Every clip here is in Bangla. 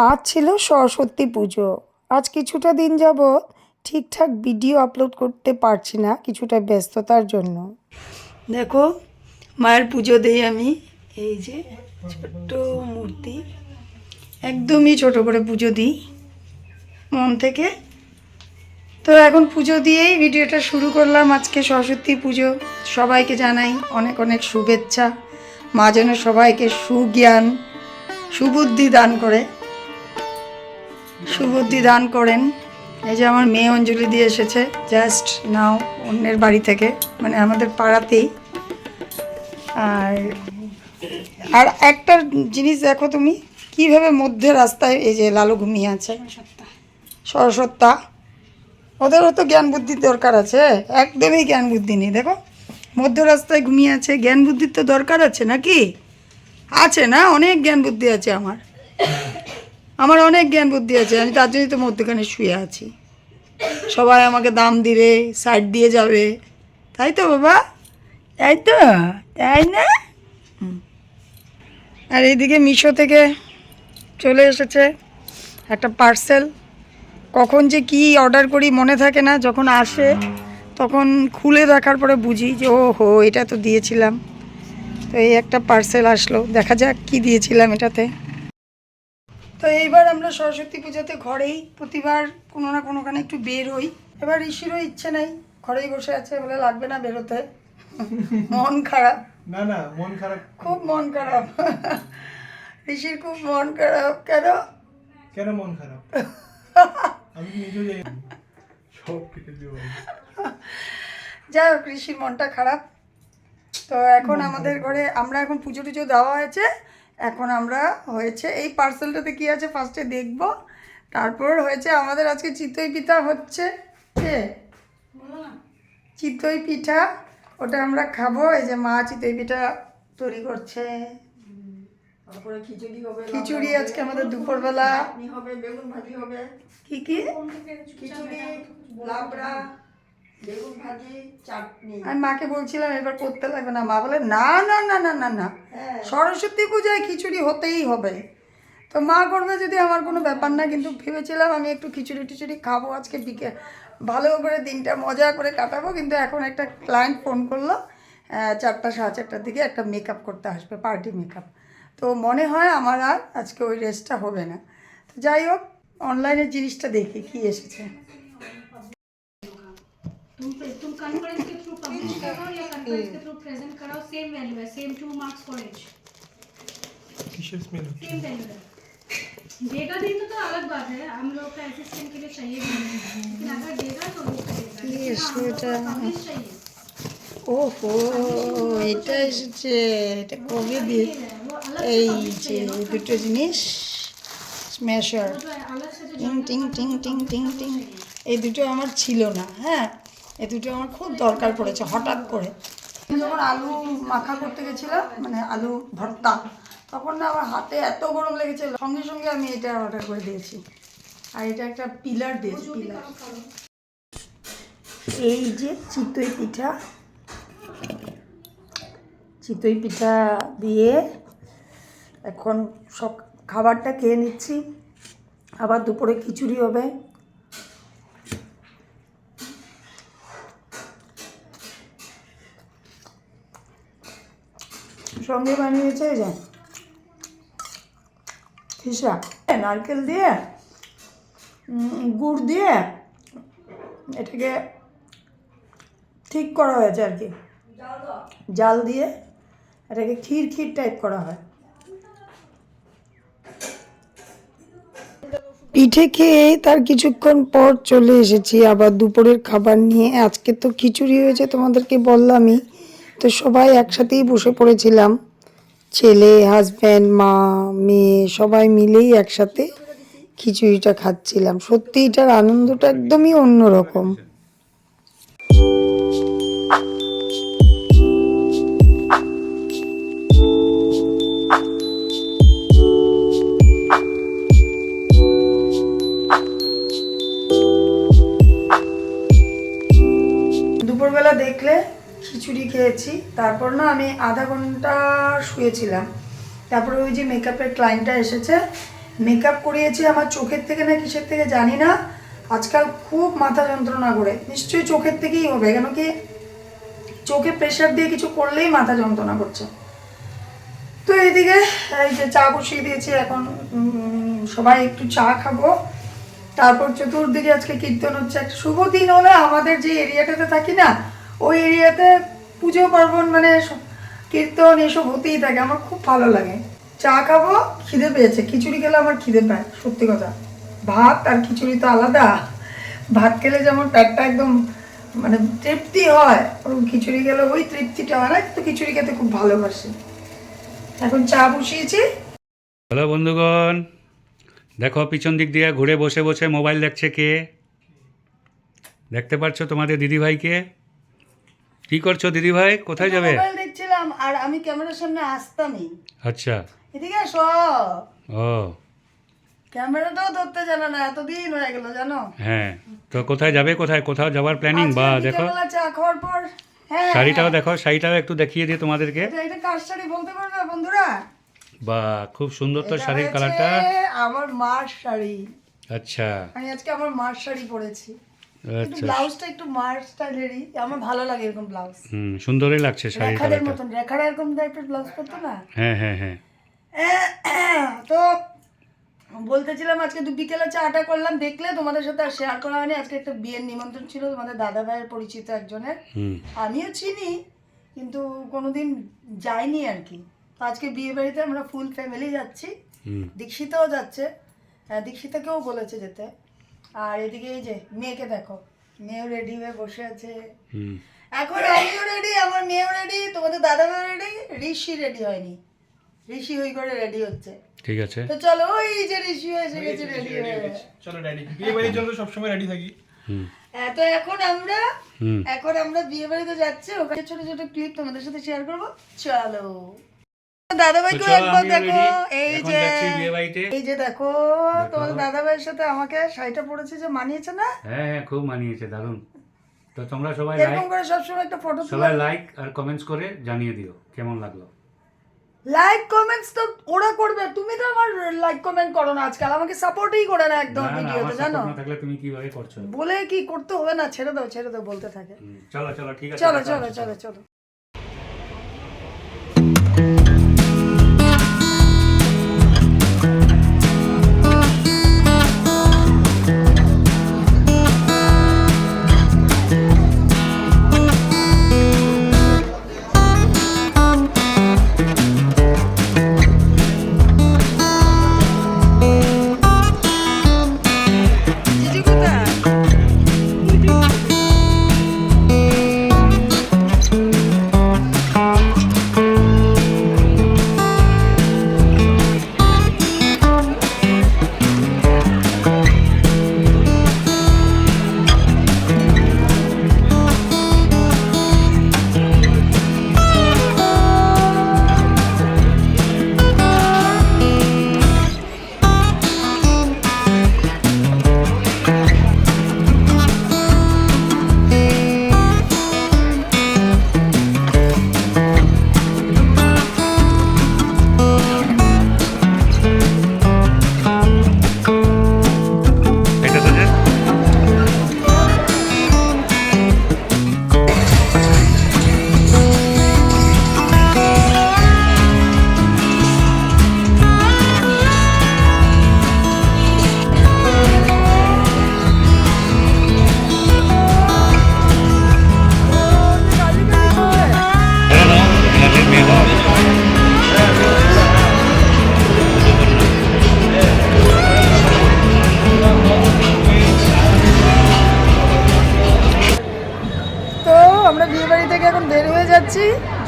আজ ছিল সরস্বতী পুজো। আজ কিছুটা দিন যাবৎ ঠিকঠাক ভিডিও আপলোড করতে পারছি না, কিছুটা ব্যস্ততার জন্য। দেখো মায়ের পুজো দিই আমি। এই যে ছোট্ট মূর্তি, একদমই ছোট করে পুজো দিই মন থেকে। তো এখন পুজো দিয়েই ভিডিওটা শুরু করলাম। আজকে সরস্বতী পুজো, সবাইকে জানাই অনেক অনেক শুভেচ্ছা। মা যেন সবাইকে সুজ্ঞান সুবুদ্ধি দান করে, সুবুদ্ধি দান করেন। এই যে আমার মেয়ে অঞ্জলি দিয়ে এসেছে জাস্ট নাও অন্যের বাড়ি থেকে, মানে আমাদের পাড়াতেই। আর আর একটা জিনিস দেখো তুমি, কিভাবে মধ্যে রাস্তায় এই যে লালু ঘুমিয়ে আছে। সরস্বত্যা, ওদেরও তো জ্ঞান বুদ্ধির দরকার আছে, একদমই জ্ঞান বুদ্ধি নেই। দেখো মধ্য রাস্তায় ঘুমিয়ে আছে, জ্ঞান বুদ্ধির তো দরকার আছে নাকি? আছে না? অনেক জ্ঞান বুদ্ধি আছে আমার অনেক জ্ঞান বুদ্ধি আছে। আমি তার জন্যই তো মধ্যখানে শুয়ে আছি। সবাই আমাকে দাম দিবে, সাইড দিয়ে যাবে, তাই তো বাবা? তাই তো, তাই না? আর এইদিকে মিশো থেকে চলে এসেছে একটা পার্সেল। কখন যে কি অর্ডার করি মনে থাকে না, যখন আসে তখন খুলে দেখার পরে বুঝি যে ও হো, এটা তো দিয়েছিলাম। তো এই একটা পার্সেল আসলো, দেখা যাক কি দিয়েছিলাম এটাতে। তো এইবার আমরা সরস্বতী পুজোতে ঘরেই, প্রতিবার কোনো না কোনোখানে একটু বের হই। এবার ঋষিরও ইচ্ছে নেই, ঘরেই বসে আছে, বলে লাগবে না বেরোতে, মন খারাপ। না না, মন খারাপ, খুব মন খারাপ। ঋষির খুব মন খারাপ। কেন কেন মন খারাপ? আমি নিজেও জানি না। সব কেটে দিও। যাই হোক, ঋষির মনটা খারাপ। তো এখন আমাদের ঘরে, আমরা এখন পুজো টুজো দেওয়া হয়েছে, এখন আমরা হয়েছে এই পার্সেলটাতে কি আছে ফার্স্টে দেখব, তারপর হয়েছে আমাদের আজকে চিতই পিঠা হচ্ছে। চিতই পিঠা, ওটা আমরা খাবো। এই যে মা চিতই পিঠা তৈরি করছে। তারপরে খিচুড়ি হবে, খিচুড়ি আজকে আমাদের দুপুরবেলা। চাটনি হবে, বেগুন ভাজি হবে। কি কি? খিচুড়ি, লাবড়া, বেগুন ভাজি, চাটনি। আমি মাকে বলছিলাম এবার করতে লাগবে না, মা বলে না না না না না না, হ্যাঁ। সরস্বতী পূজায় খিচুড়ি হতেই হবে। তো মা করবে যদি, আমার কোনো ব্যাপার না, কিন্তু ভেবেছিলাম আমি একটু খিচুড়ি টিচুড়ি খাবো আজকে বিকেল, ভালো করে দিনটা মজা করে কাটাবো। কিন্তু এখন একটা ক্লায়েন্ট ফোন করলো 4টা 4:30টার দিকে, একটা মেকআপ করতে আসবে, পার্টি মেকআপ। তো মনে হয় আমার আর আজকে ওই রেস্টটা হবে না। তো যাই হোক, অনলাইনের জিনিসটা দেখি কি এসেছে। तुम कॉन्फ्रेंस के थ्रू पब्लिश करो या कॉन्फ्रेंस के थ्रू प्रेजेंट कराओ, सेम वैल्यू है, सेम 2 मार्क्स फॉर ईच, किसमें स्मेल होती सेम वैल्यू है। देगा नहीं तो अलग बात है, हम लोग का असिस्टेंट के लिए चाहिए भी नहीं, लेकिन अगर देगा तो उसका देगा, पब्लिश चाहिए। ওহো, এটা এসেছে, এটা কবে দিয়ে? এই যে দুটো জিনিস, স্ম্যাশার, টিং টিং টিং টিং টিং টিং, এই দুটো আমার ছিল না। হ্যাঁ, এই দুটো আমার খুব দরকার পড়েছে হঠাৎ করে। যখন আলু মাখা করতে গেছিলাম, মানে আলু ভর্তা, তখন না আমার হাতে এত গরম লেগেছে, সঙ্গে সঙ্গে আমি এটা অর্ডার করে দিয়েছি। আর এটা একটা পিলার দিয়েছি, পিলার। এই যে চিতই পিঠা, চিতই পিঠা দিয়ে এখন সব খাবারটা খেয়ে নিচ্ছি। আবার দুপুরে খিচুড়ি হবে। সঙ্গে বানিয়েছে এই যে খিসা, নারকেল দিয়ে গুড় দিয়ে এটাকে ঠিক করা হয়েছে আর কি, জাল দিয়ে এটাকে ক্ষীর ক্ষীর টাইপ করা হয়। পিঠে খেয়ে তার কিছুক্ষণ পর চলে এসেছি আবার দুপুরের খাবার নিয়ে। আজকে তো খিচুড়ি হয়েছে, তোমাদেরকে বললামই। তো সবাই একসাথেই বসে পড়েছিলাম, ছেলে, হাজব্যান্ড, মা, মেয়ে, সবাই মিলেই একসাথে খিচুড়িটা খাচ্ছিলাম। সত্যি এটার আনন্দটা একদমই অন্যরকম। দুপুরবেলা দেখলে খিচুড়ি খেয়েছি, তারপর না আমি আধা ঘন্টা শুয়েছিলাম। তারপরে ওই যে মেকআপের ক্লায়েন্টটা এসেছে, মেকআপ করিয়েছি আমার চোখের থেকে না কিসের থেকে জানি না, আজকাল খুব মাথা যন্ত্রণা করে। নিশ্চয়ই চোখের থেকেই হবে, কেন কি চোখে প্রেশার দিয়ে কিছু করলেই মাথা যন্ত্রণা করছে। তো এইদিকে এই যে চা বসিয়ে দিয়েছি, এখন সবাই একটু চা খাবো। তারপর চতুর্দিকে আজকে কীর্তন হচ্ছে। একটা শুভ দিন হলে আমাদের যে এরিয়াটাতে থাকি না, ওই এরিয়াতে পুজো পার্বণ মানে কীর্তন এসব হতেই থাকে, আমার খুব ভালো লাগে। চা খাবো, খিদে পেয়েছে। খিচুড়ি খেলে আমার খিদে পায়, সত্যি কথা। ভাত আর খিচুড়ি তো আলাদা। ভাত খেলে যেমন পেটটা একদম মানে তৃপ্তি হয়, ওরকম খিচুড়ি খেলে ওই তৃপ্তিটা হয় না, কিন্তু খিচুড়ি খেতে খুব ভালোবাসি। এখন চা বসিয়েছি। হ্যালো বন্ধুগণ, দেখো পিছন দিক দিয়ে ঘুরে বসে বসে মোবাইল দেখছে কে? দেখতে পাচ্ছ তোমাদের দিদিভাইকে? কি করছো দিদিভাই? কোথায় যাবে? মোবাইল দেখছিলাম আর আমি ক্যামেরার সামনে আসতামই। আচ্ছা, এদিকে আসো। ও ক্যামেরাটাও ধরতে জানো না, এতদিন হয়ে গেল জানো। হ্যাঁ, তো কোথায় যাবে? কোথাও যাওয়ার প্ল্যানিং? বা আজকে দেখো বিকেলবেলা চা খাওয়ার পর, হ্যাঁ শাড়িটাও দেখো, শাড়িটাও একটু দেখিয়ে দিই তোমাদেরকে। এটা কার শাড়ি বলতে পারবে বন্ধুরা? বা খুব সুন্দর তো এটা শাড়ির হচ্ছে কালারটা। আমার মার শাড়ি। আচ্ছা আমি আজকে আমার মার শাড়ি পরেছি। একটু আচ্ছা, ব্লাউজটা একটু মার স্টাইলেরই, আমার ভালো লাগে এরকম ব্লাউজ। সুন্দরই লাগছে শাড়ির রেখাদের কালারটা। মতন, রেখারা এরকম টাইপের ব্লাউজ পরতো না। হ্যাঁ হ্যাঁ হ্যাঁ। তো বলতেছিলাম আজকে বিকেলে চাটা করলাম, দেখলে তোমাদের সাথে আর শেয়ার করা হয়নি। আজকে একটা বিয়ের নিমন্ত্রণ ছিল তোমাদের দাদা ভাইয়ের পরিচিত একজনের, আমিও চিনি কিন্তু কোনোদিন যাইনি আর কি। তো আজকে বিয়ে বাড়িতে আমরা ফুল ফ্যামিলি যাচ্ছি, দীক্ষিতাও যাচ্ছে, দীক্ষিতাকেও বলেছে যেতে। আর এদিকে এই যে মেয়েকে দেখো, মেয়েও রেডি হয়ে বসে আছে। এখন আমিও রেডি, আমার মেয়েও রেডি, তোমাদের দাদা ভাইও রেডি, ঋষি রেডি হয়নি, ঋষি ওই করে রেডি হচ্ছে। ঠিক আছে, তো চলো, ওই যে ঋষি এসে গেছে রেডি হয়ে। চলো রেডি, বিয়ে বাড়ির জন্য সবসময় রেডি থাকি। তো এখন আমরা বিয়ে বাড়িতে যাচ্ছি, ওখানে ছোট ছোট ক্লিপ তোমাদের সাথে শেয়ার করবো। চলো দাদাভাইকে একবার দেখো, এই যে দেখো তোমাদের দাদাভাইয়ের সাথে আমাকে শাড়িটা পরেছে, যে মানিয়েছে না? হ্যাঁ খুব মানিয়েছে, দারুণ। তো তোমরা সবাই এরকম করে সবসময় একটা ফটো সবাই লাইক আর কমেন্টস করে জানিয়ে দিও কেমন লাগলো। লাইক কমেন্টস তো ওরা করবে, তুমি তো আমার লাইক কমেন্ট করো না আজকাল, আমাকে সাপোর্টই করে না একদম ভিডিওতে, জানো। থাকলে তুমি কিভাবে করছো? বলে কি করতে হবে না, ছেড়ে দাও বলতে থাকে। চলো চলো ঠিক আছে, চলো।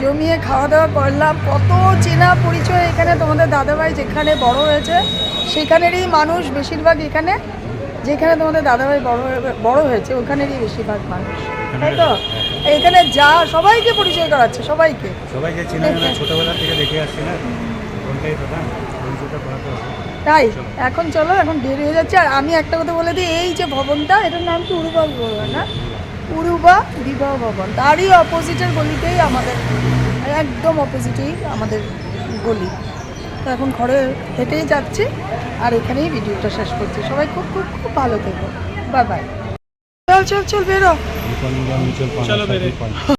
জমিয়ে খাওয়া দাওয়া করলাম, কত চেনা পরিচয় এখানে। তোমাদের দাদাভাই যেখানে বড় হয়েছে সেখানেরই মানুষ বেশিরভাগ, এখানে যেখানে তোমাদের দাদাভাই বড় হয়েছে ওখানেরই বেশিরভাগ মানুষ, তাই তো? এখানে যা সবাইকে পরিচয় করাচ্ছে, সবাইকে ছোটবেলা থেকে দেখে আসছি না, কোনটাই তো না পরিচয়টা করাতে হবে। তাই এখন চলো, এখন দেরি হয়ে যাচ্ছে। আর আমি একটা কথা বলে দিই, এই যে ভবনটা, এটার নাম কি উরুবা ভবন না? উরুবা বিবাহ ভবন, তারই অপোজিটের গলিতেই আমাদের, একদম অপোজিটেই আমাদের গলি। তো এখন ঘরে হেঁটেই যাচ্ছি আর এখানেই ভিডিওটা শেষ করছি। সবাই খুব খুব খুব ভালো থেকো, বাই বাই। চল চল চল বেরো। চলো বেরে।